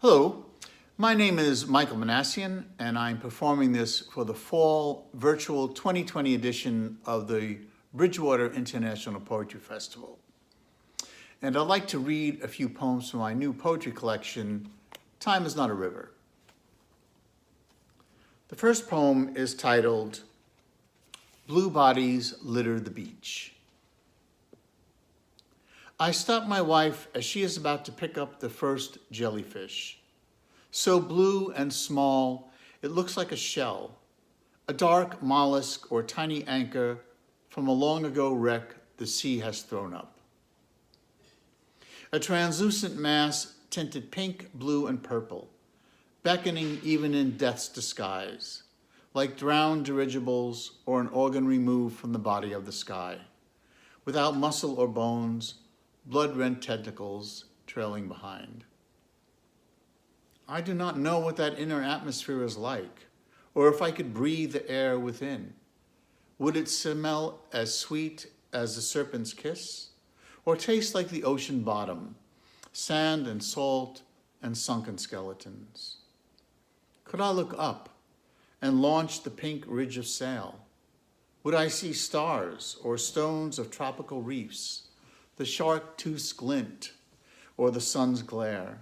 Hello, my name is Michael Minassian, and I'm performing this for the fall virtual 2020 edition of the Bridgewater International Poetry Festival. And I'd like to read a few poems from my new poetry collection, Time is Not a River. The first poem is titled, Blue Bodies Litter the Beach. I stop my wife as she is about to pick up the first jellyfish. So blue and small, it looks like a shell, a dark mollusk or tiny anchor from a long ago wreck the sea has thrown up. A translucent mass tinted pink, blue, and purple, beckoning even in death's disguise, like drowned dirigibles or an organ removed from the body of the sky, without muscle or bones, blood-rent tentacles trailing behind. I do not know what that inner atmosphere is like, or if I could breathe the air within. Would it smell as sweet as the serpent's kiss, or taste like the ocean bottom, sand and salt and sunken skeletons? Could I look up and launch the pink ridge of sail? Would I see stars or stones of tropical reefs, the shark tooth's glint, or the sun's glare?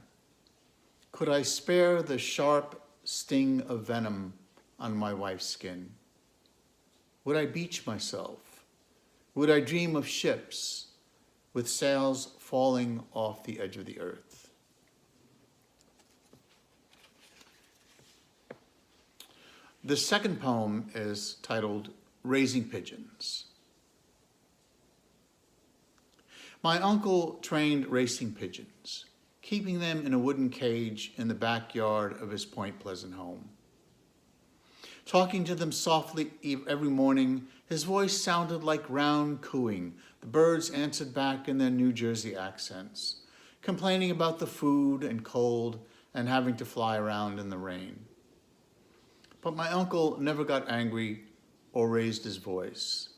Could I spare the sharp sting of venom on my wife's skin? Would I beach myself? Would I dream of ships with sails falling off the edge of the earth? The second poem is titled Raising Pigeons. My uncle trained racing pigeons, keeping them in a wooden cage in the backyard of his Point Pleasant home. Talking to them softly every morning, his voice sounded like round cooing. The birds answered back in their New Jersey accents, complaining about the food and cold and having to fly around in the rain. But my uncle never got angry or raised his voice,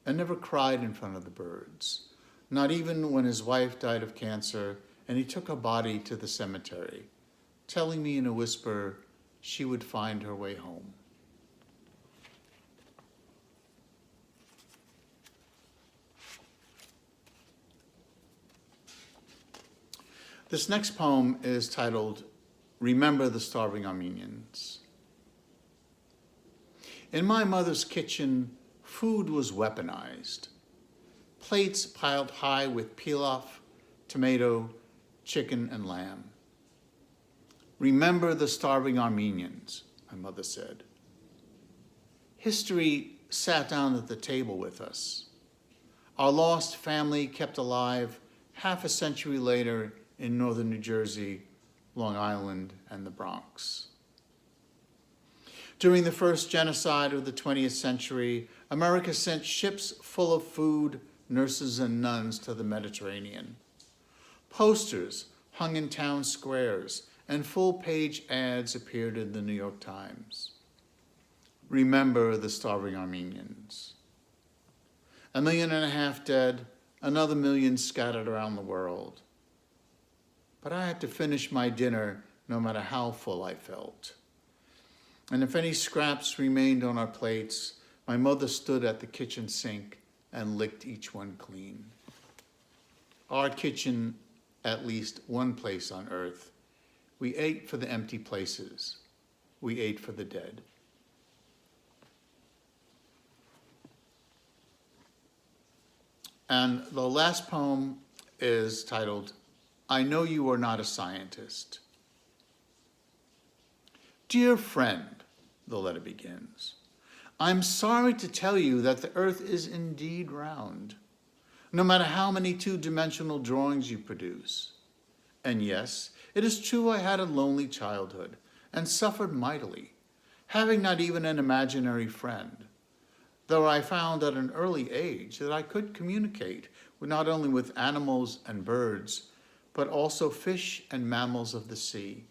and never cried in front of the birds, not even when his wife died of cancer and he took her body to the cemetery, telling me in a whisper she would find her way home. This next poem is titled, Remember the Starving Armenians. In my mother's kitchen, food was weaponized. Plates piled high with pilaf, tomato, chicken, and lamb. Remember the starving Armenians, my mother said. History sat down at the table with us. Our lost family kept alive half a century later in northern New Jersey, Long Island, and the Bronx. During the first genocide of the 20th century, America sent ships full of food, nurses, and nuns to the Mediterranean. Posters hung in town squares, and full-page ads appeared in the New York Times. Remember the starving Armenians. 1.5 million dead, another million scattered around the world. But I had to finish my dinner no matter how full I felt. And if any scraps remained on our plates, my mother stood at the kitchen sink and licked each one clean. Our kitchen, at least one place on earth. We ate for the empty places. We ate for the dead. And the last poem is titled, I Know You Are Not a Scientist. Dear friend, the letter begins, I'm sorry to tell you that the earth is indeed round, no matter how many two-dimensional drawings you produce. And yes, it is true I had a lonely childhood and suffered mightily, having not even an imaginary friend, though I found at an early age that I could communicate not only with animals and birds, but also fish and mammals of the sea.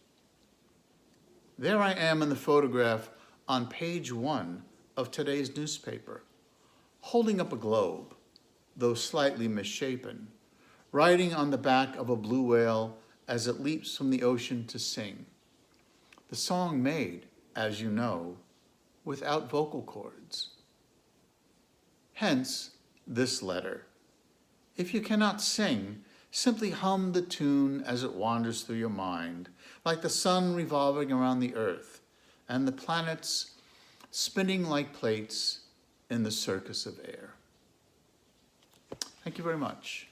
There I am in the photograph on page 1 of today's newspaper, holding up a globe, though slightly misshapen, riding on the back of a blue whale as it leaps from the ocean to sing. The song made, as you know, without vocal cords. Hence, this letter. If you cannot sing, simply hum the tune as it wanders through your mind, like the sun revolving around the earth and the planets spinning like plates in the circus of air. Thank you very much.